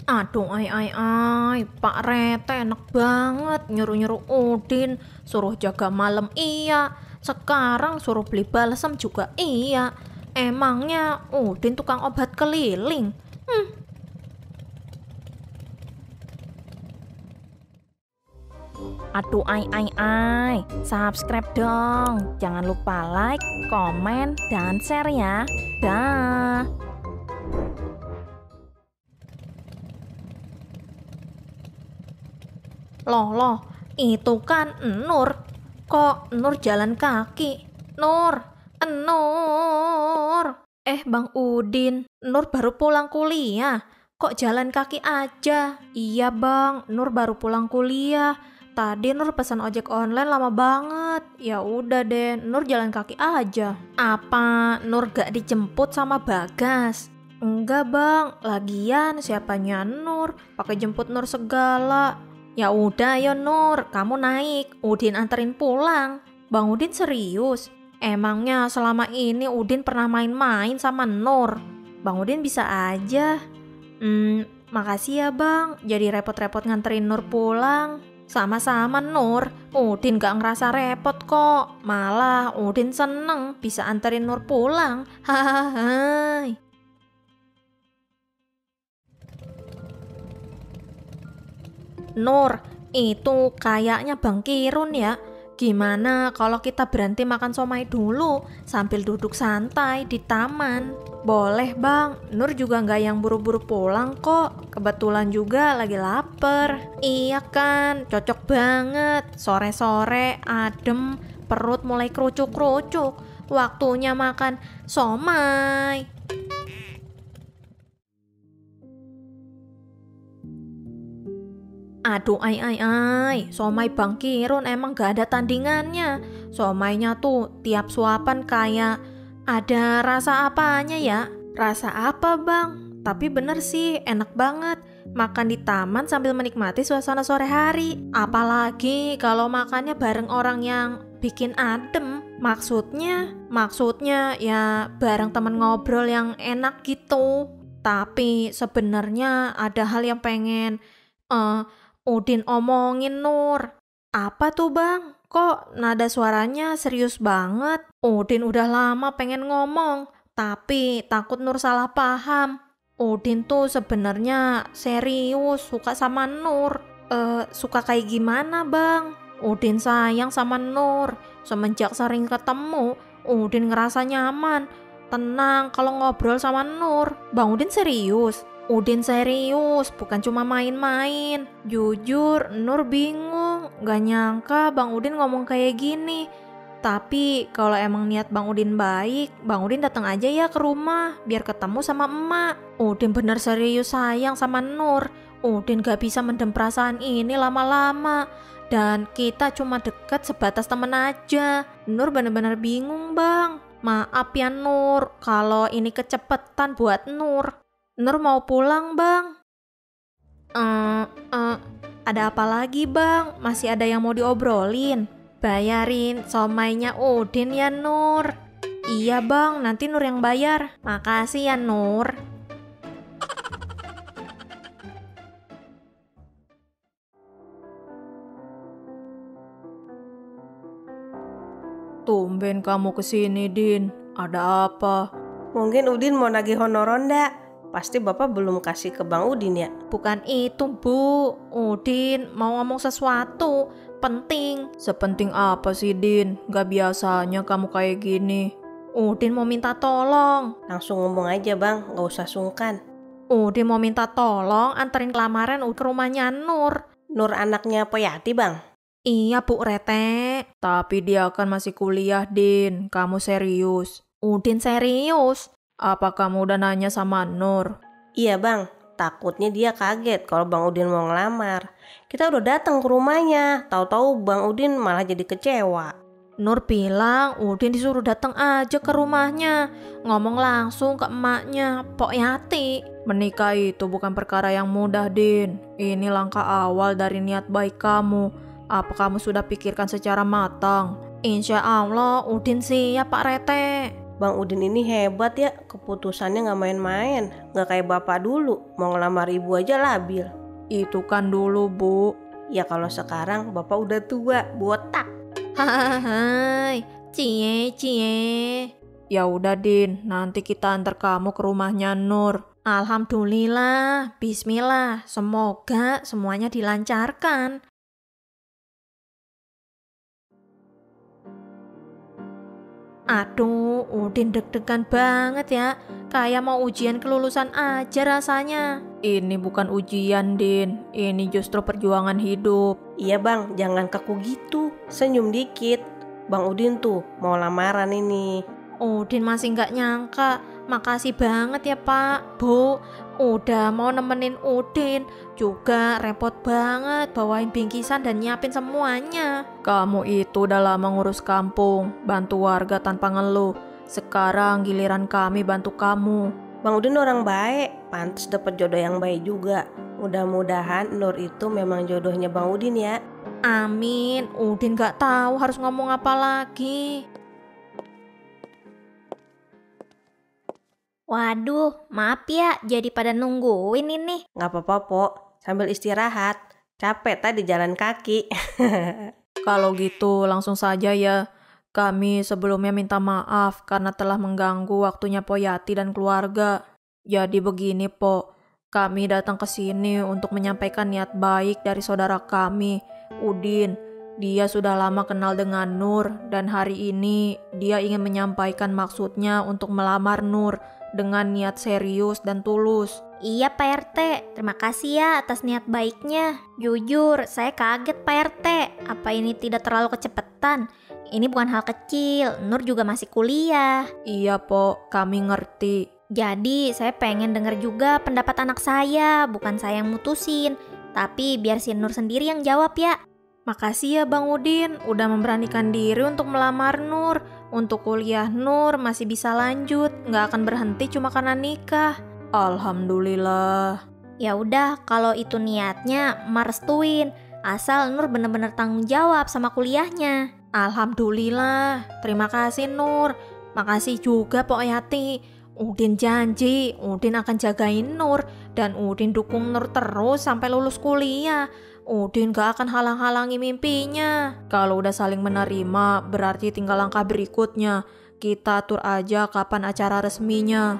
Aduh, Pak Rete enak banget nyuruh-nyuruh Udin suruh jaga malam iya, sekarang suruh beli balsam juga iya. Emangnya Udin tukang obat keliling? Aduh, subscribe dong. Jangan lupa like, komen, dan share ya. Dah. Loh, itu kan Nur. Kok Nur jalan kaki? Nur, Nur. Bang Udin, Nur baru pulang kuliah. Kok jalan kaki aja? Iya bang, Nur baru pulang kuliah. Tadi Nur pesan ojek online lama banget. Ya udah deh, Nur jalan kaki aja. Apa Nur gak dijemput sama Bagas? Enggak bang, lagian siapanya Nur pakai jemput Nur segala. Ya udah ayo Nur, kamu naik, Udin anterin pulang. Bang Udin serius? Emangnya selama ini Udin pernah main-main sama Nur? Bang Udin bisa aja. Makasih ya bang, jadi repot-repot nganterin Nur pulang. Sama-sama Nur, Udin gak ngerasa repot kok. Malah Udin seneng bisa anterin Nur pulang. Hahaha. Nur, itu kayaknya Bang Kirun ya. Gimana kalau kita berhenti makan somai dulu sambil duduk santai di taman? Boleh bang, Nur juga nggak yang buru-buru pulang kok. Kebetulan juga lagi lapar. Iya kan, cocok banget. Sore-sore adem, perut mulai kerucuk-kerucuk. Waktunya makan somai. Aduh, somai Bang Kirun emang gak ada tandingannya. Somainya tuh tiap suapan kayak ada rasa apanya ya. Rasa apa bang? Tapi bener sih, enak banget. Makan di taman sambil menikmati suasana sore hari. Apalagi kalau makannya bareng orang yang bikin adem. Maksudnya ya bareng temen ngobrol yang enak gitu. Tapi sebenarnya ada hal yang pengen Udin omongin Nur. Apa tuh bang? Kok nada suaranya serius banget? Udin udah lama pengen ngomong, tapi takut Nur salah paham. Udin tuh sebenarnya serius suka sama Nur. Suka kayak gimana bang? Udin sayang sama Nur. Semenjak sering ketemu, Udin ngerasa nyaman, tenang kalau ngobrol sama Nur. Bang Udin serius? Udin serius, bukan cuma main-main. Jujur, Nur bingung. Gak nyangka Bang Udin ngomong kayak gini. Tapi kalau emang niat Bang Udin baik, Bang Udin datang aja ya ke rumah, biar ketemu sama emak. Udin bener serius sayang sama Nur. Udin gak bisa mendem perasaan ini lama-lama. Dan kita cuma deket sebatas temen aja. Nur bener-bener bingung bang. Maaf ya Nur, kalau ini kecepetan buat Nur. Nur mau pulang bang. Ada apa lagi bang? Masih ada yang mau diobrolin? Bayarin somainya Udin ya Nur. Iya bang, nanti Nur yang bayar. Makasih ya Nur. Tumben kamu kesini Din. Ada apa? Mungkin Udin mau nagih honoron ndak? Pasti Bapak belum kasih ke Bang Udin ya? Bukan itu Bu, Udin mau ngomong sesuatu penting. Sepenting apa sih Din? Gak biasanya kamu kayak gini. Udin mau minta tolong. Langsung ngomong aja Bang, gak usah sungkan. Udin mau minta tolong anterin lamaran ke rumahnya Nur. Nur anaknya Poyati Bang? Iya Bu Rete. Tapi dia kan masih kuliah Din, kamu serius? Udin serius. Apa kamu udah nanya sama Nur? Iya Bang, takutnya dia kaget kalau Bang Udin mau ngelamar. Kita udah datang ke rumahnya, tahu-tahu Bang Udin malah jadi kecewa. Nur bilang Udin disuruh datang aja ke rumahnya, ngomong langsung ke emaknya, Pok Yati. Menikah itu bukan perkara yang mudah Din. Ini langkah awal dari niat baik kamu. Apa kamu sudah pikirkan secara matang? Insya Allah Udin siap Pak Rete. Bang Udin ini hebat ya, keputusannya gak main-main. Gak kayak bapak dulu, mau ngelamar ibu aja labil. Itu kan dulu, Bu. Ya kalau sekarang bapak udah tua, botak. Hai, cie. Ya udah Din, nanti kita antar kamu ke rumahnya Nur. Alhamdulillah, bismillah, semoga semuanya dilancarkan. Aduh, Udin deg-degan banget ya. Kayak mau ujian kelulusan aja rasanya. Ini bukan ujian, Din. Ini justru perjuangan hidup. Iya bang, jangan kaku gitu, senyum dikit. Bang Udin tuh mau lamaran ini. Udin masih nggak nyangka. Makasih banget ya Pak, Bu. Udah mau nemenin Udin. Juga repot banget bawain bingkisan dan nyiapin semuanya. Kamu itu udah lama ngurus kampung, bantu warga tanpa ngeluh. Sekarang giliran kami bantu kamu. Bang Udin orang baik, pantas dapet jodoh yang baik juga. Mudah-mudahan Nur itu memang jodohnya Bang Udin ya. Amin. Udin nggak tahu harus ngomong apa lagi. Waduh, maaf ya, jadi pada nungguin ini. Gak apa-apa, Pok. Sambil istirahat. Capek tadi jalan kaki. Kalau gitu langsung saja ya. Kami sebelumnya minta maaf karena telah mengganggu waktunya Poyati dan keluarga. Jadi begini, Pok. Kami datang ke sini untuk menyampaikan niat baik dari saudara kami, Udin. Dia sudah lama kenal dengan Nur dan hari ini dia ingin menyampaikan maksudnya untuk melamar Nur dengan niat serius dan tulus. Iya Pak RT, terima kasih ya atas niat baiknya. Jujur, saya kaget Pak RT. Apa ini tidak terlalu kecepatan? Ini bukan hal kecil, Nur juga masih kuliah. Iya, Pok, kami ngerti. Jadi saya pengen denger juga pendapat anak saya, bukan saya yang mutusin. Tapi biar si Nur sendiri yang jawab ya. Makasih ya Bang Udin, udah memberanikan diri untuk melamar Nur. Untuk kuliah Nur masih bisa lanjut, nggak akan berhenti cuma karena nikah. Alhamdulillah. Ya udah, kalau itu niatnya, restuin. Asal Nur bener-bener tanggung jawab sama kuliahnya. Alhamdulillah, terima kasih Nur. Makasih juga Pok Yati. Udin janji, Udin akan jagain Nur. Dan Udin dukung Nur terus sampai lulus kuliah. Udin gak akan halang-halangi mimpinya. Kalau udah saling menerima, berarti tinggal langkah berikutnya. Kita atur aja kapan acara resminya.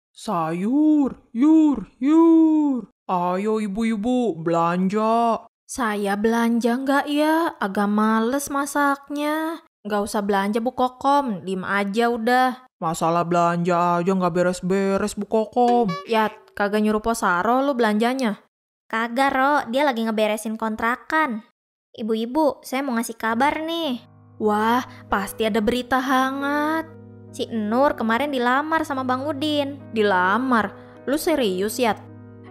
Sayur, yur. Ayo ibu-ibu, belanja. Saya belanja nggak ya? Agak males masaknya. Nggak usah belanja Bu Kokom, diem aja udah. Masalah belanja aja nggak beres-beres Bu Kokom. Ya, kagak nyuruh Posaro lu belanjanya. Kagak Ro, dia lagi ngeberesin kontrakan. Ibu-ibu, saya mau ngasih kabar nih. Wah, pasti ada berita hangat. Si Nur kemarin dilamar sama Bang Udin. Dilamar? Lu serius ya?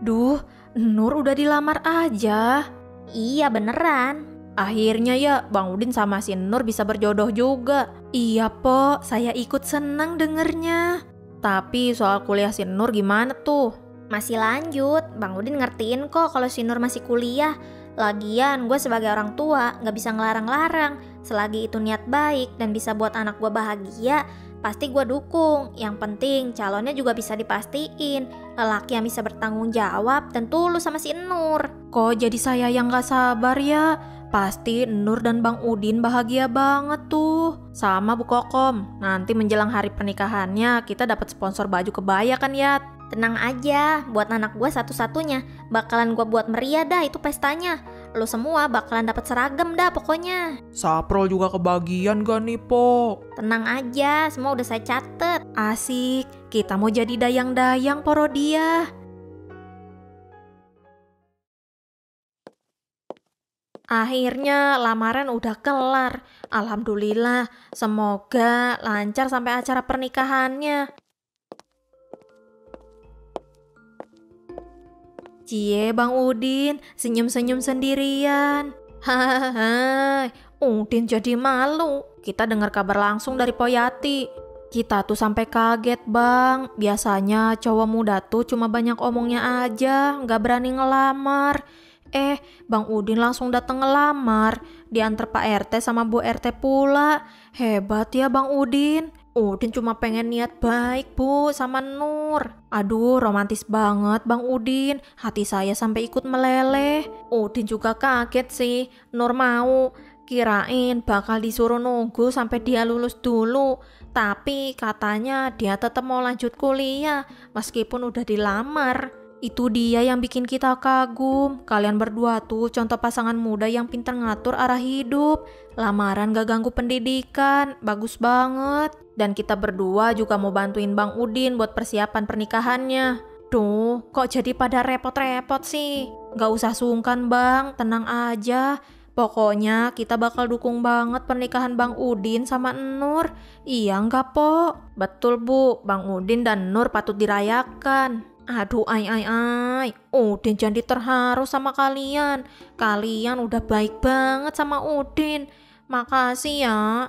Duh, Nur udah dilamar aja. Iya beneran. Akhirnya ya Bang Udin sama si Nur bisa berjodoh juga. Iya Po, saya ikut senang dengernya. Tapi soal kuliah si Nur gimana tuh? Masih lanjut, Bang Udin ngertiin kok kalau si Nur masih kuliah. Lagian gue sebagai orang tua gak bisa ngelarang-larang. Selagi itu niat baik dan bisa buat anak gue bahagia, pasti gue dukung. Yang penting calonnya juga bisa dipastiin lelaki yang bisa bertanggung jawab dan tulus sama si Nur. Kok jadi saya yang gak sabar ya? Pasti Nur dan Bang Udin bahagia banget tuh. Sama Bu Kokom, nanti menjelang hari pernikahannya kita dapat sponsor baju kebaya kan ya? Tenang aja, buat anak gue satu-satunya. Bakalan gue buat meriah dah itu pestanya. Lo semua bakalan dapat seragam dah pokoknya. Saprol juga kebagian gak nih Po? Tenang aja, semua udah saya catet. Asik, kita mau jadi dayang-dayang Porodia. Akhirnya lamaran udah kelar. Alhamdulillah, semoga lancar sampai acara pernikahannya. Cie Bang Udin, senyum-senyum sendirian. Hahaha, Udin jadi malu. Kita dengar kabar langsung dari Poyati. Kita tuh sampai kaget Bang. Biasanya cowok muda tuh cuma banyak omongnya aja, gak berani ngelamar. Bang Udin langsung datang ngelamar. Diantar Pak RT sama Bu RT pula. Hebat ya Bang Udin. Udin cuma pengen niat baik Bu sama Nur. Aduh, romantis banget Bang Udin. Hati saya sampai ikut meleleh. Udin juga kaget sih. Nur mau. Kirain bakal disuruh nunggu sampai dia lulus dulu. Tapi katanya dia tetap mau lanjut kuliah meskipun udah dilamar. Itu dia yang bikin kita kagum. Kalian berdua tuh contoh pasangan muda yang pintar ngatur arah hidup. Lamaran gak ganggu pendidikan. Bagus banget. Dan kita berdua juga mau bantuin Bang Udin buat persiapan pernikahannya. Duh, kok jadi pada repot-repot sih? Gak usah sungkan Bang, tenang aja. Pokoknya kita bakal dukung banget pernikahan Bang Udin sama Nur. Iya nggak Po? Betul Bu, Bang Udin dan Nur patut dirayakan. Aduh Udin jadi terharu sama kalian. Kalian udah baik banget sama Udin. Makasih ya.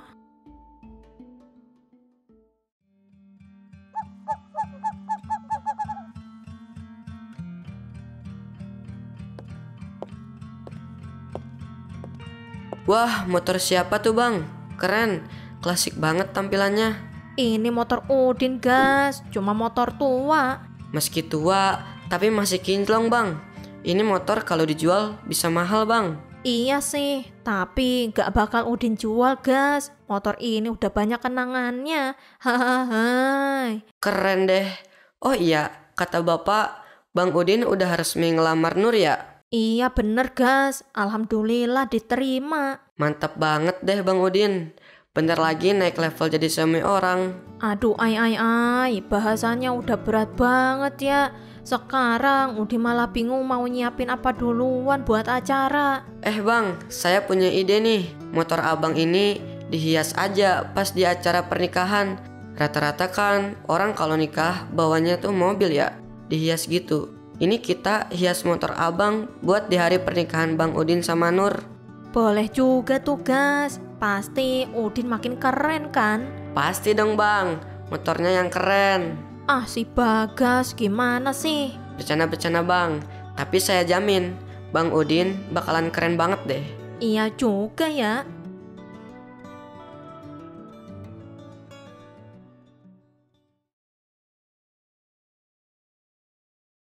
Wah, motor siapa tuh bang? Keren, klasik banget tampilannya. Ini motor Udin gas, cuma motor tua. Meski tua, tapi masih kinclong bang. Ini motor kalau dijual bisa mahal bang. Iya sih, tapi gak bakal Udin jual gas. Motor ini udah banyak kenangannya. Hahaha. Keren deh. Oh iya, kata bapak, Bang Udin udah resmi ngelamar Nur ya? Iya bener gas, alhamdulillah diterima. Mantap banget deh Bang Udin. Bentar lagi naik level jadi suami orang. Aduh bahasanya udah berat banget ya. Sekarang Udin malah bingung mau nyiapin apa duluan buat acara. Bang, saya punya ide nih. Motor abang ini dihias aja pas di acara pernikahan. Rata-rata kan orang kalau nikah bawanya tuh mobil ya, dihias gitu. Ini kita hias motor abang buat di hari pernikahan Bang Udin sama Nur. Boleh juga tuh gas. Pasti Udin makin keren kan? Pasti dong bang, motornya yang keren. Ah si Bagas gimana sih? Bercanda-bercanda bang, tapi saya jamin Bang Udin bakalan keren banget deh. Iya juga ya.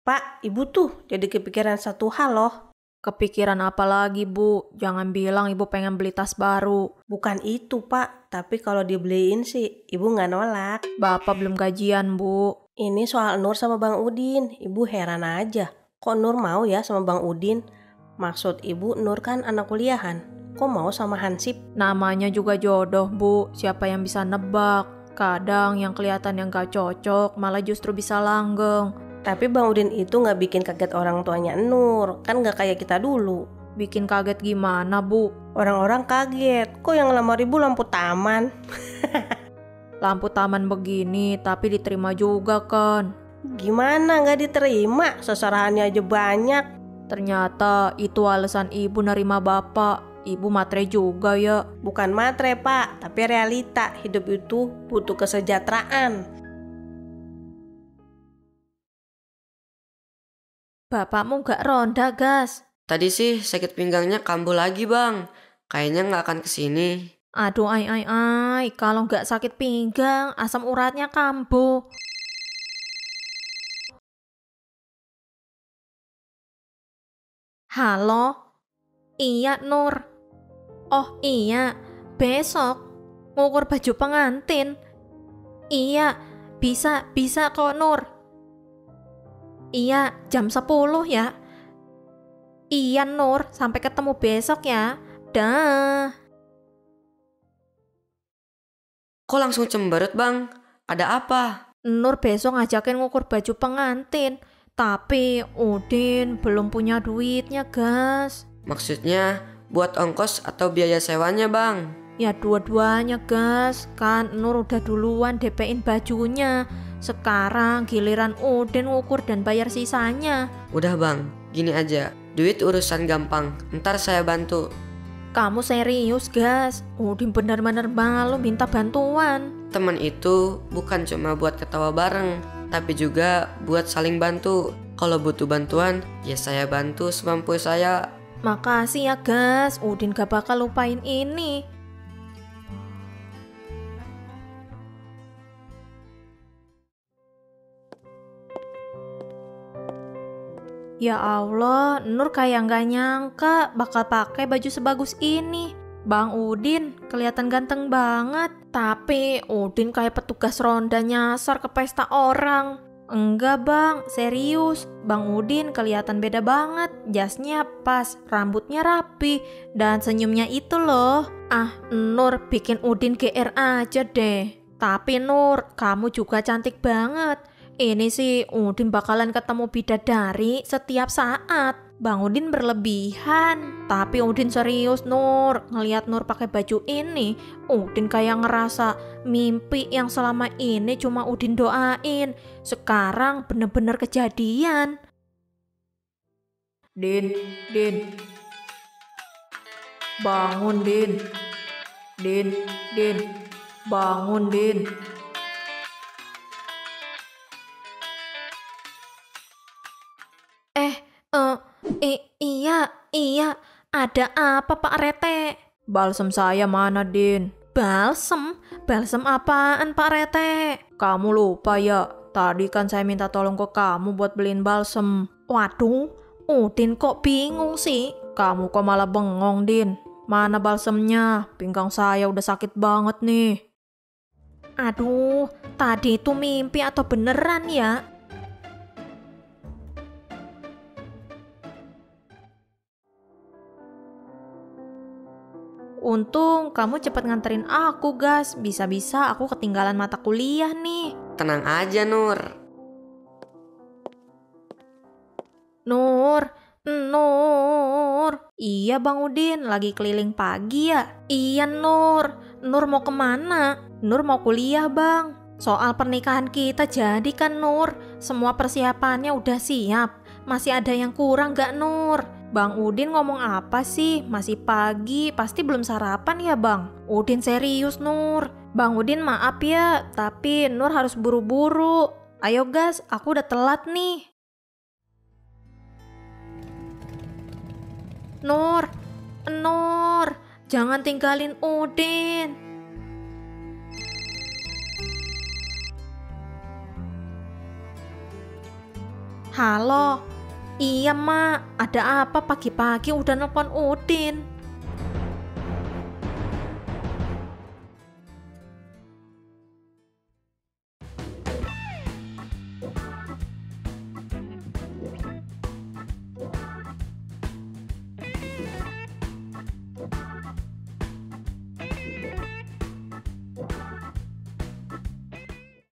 Pak, Ibu tuh jadi kepikiran satu hal loh. Kepikiran apa lagi Bu? Jangan bilang Ibu pengen beli tas baru. Bukan itu Pak, tapi kalau dibeliin sih Ibu nggak nolak. Bapak belum gajian Bu. Ini soal Nur sama Bang Udin, Ibu heran aja. Kok Nur mau ya sama Bang Udin? Maksud Ibu Nur kan anak kuliahan, kok mau sama Hansip? Namanya juga jodoh Bu, siapa yang bisa nebak? Kadang yang kelihatan yang gak cocok malah justru bisa langgeng. Tapi Bang Udin itu gak bikin kaget orang tuanya Nur, kan gak kayak kita dulu. Bikin kaget gimana Bu? Orang-orang kaget, kok yang ngelamar Ibu lampu taman? Lampu taman begini tapi diterima juga kan? Gimana gak diterima? Seserahannya aja banyak. Ternyata itu alasan Ibu nerima Bapak. Ibu matre juga ya. Bukan matre Pak, tapi realita. Hidup itu butuh kesejahteraan. Bapakmu gak ronda gas? Tadi sih sakit pinggangnya kambuh lagi bang. Kayaknya gak akan kesini. Aduh kalau gak sakit pinggang asam uratnya kambuh. Halo? Iya Nur. Oh iya, besok ngukur baju pengantin. Iya, bisa kok Nur. Iya, jam 10 ya. Iya Nur, sampai ketemu besok ya. Dah. Kok langsung cemberut bang? Ada apa? Nur besok ngajakin ngukur baju pengantin. Tapi Udin belum punya duitnya gas. Maksudnya buat ongkos atau biaya sewanya bang? Ya dua-duanya gas. Kan Nur udah duluan DP-in bajunya. Sekarang giliran Udin ngukur dan bayar sisanya. Udah bang, gini aja. Duit urusan gampang, ntar saya bantu. Kamu serius gas? Udin benar-benar malu minta bantuan. Teman itu bukan cuma buat ketawa bareng, tapi juga buat saling bantu. Kalau butuh bantuan, ya saya bantu semampu saya. Makasih ya Gas, Udin gak bakal lupain ini. Ya Allah, Nur kayak gak nyangka bakal pakai baju sebagus ini. Bang Udin kelihatan ganteng banget, tapi Udin kayak petugas ronda nyasar ke pesta orang. Enggak bang, serius. Bang Udin kelihatan beda banget. Jasnya pas, rambutnya rapi, dan senyumnya itu loh. Ah, Nur bikin Udin GR aja deh. Tapi Nur, kamu juga cantik banget. Ini sih Udin bakalan ketemu bidadari setiap saat. Bang Udin berlebihan. Tapi Udin serius Nur. Ngelihat Nur pakai baju ini, Udin kayak ngerasa mimpi yang selama ini cuma Udin doain sekarang bener-bener kejadian. Din. Bangun, Din. Din. Bangun, Din. Iya, ada apa Pak Rete? Balsem saya mana, Din? Balsem? Balsem apaan Pak Rete? Kamu lupa ya? Tadi kan saya minta tolong ke kamu buat beliin balsem. Waduh, Udin kok bingung sih? Kamu kok malah bengong, Din? Mana balsemnya? Pinggang saya udah sakit banget nih. Aduh, tadi itu mimpi atau beneran ya? Untung kamu cepet nganterin aku, Gas. Bisa-bisa aku ketinggalan mata kuliah nih. Tenang aja Nur. Nur. Iya Bang Udin, lagi keliling pagi ya? Iya Nur. Nur mau kemana? Nur mau kuliah Bang. Soal pernikahan kita jadi kan Nur? Semua persiapannya udah siap. Masih ada yang kurang gak Nur? Bang Udin ngomong apa sih? Masih pagi, pasti belum sarapan ya Bang? Udin serius Nur. Bang Udin maaf ya, tapi Nur harus buru-buru. Ayo Gas, aku udah telat nih. Nur, jangan tinggalin Udin. Halo. Iya Mak, ada apa pagi-pagi udah nelpon Udin?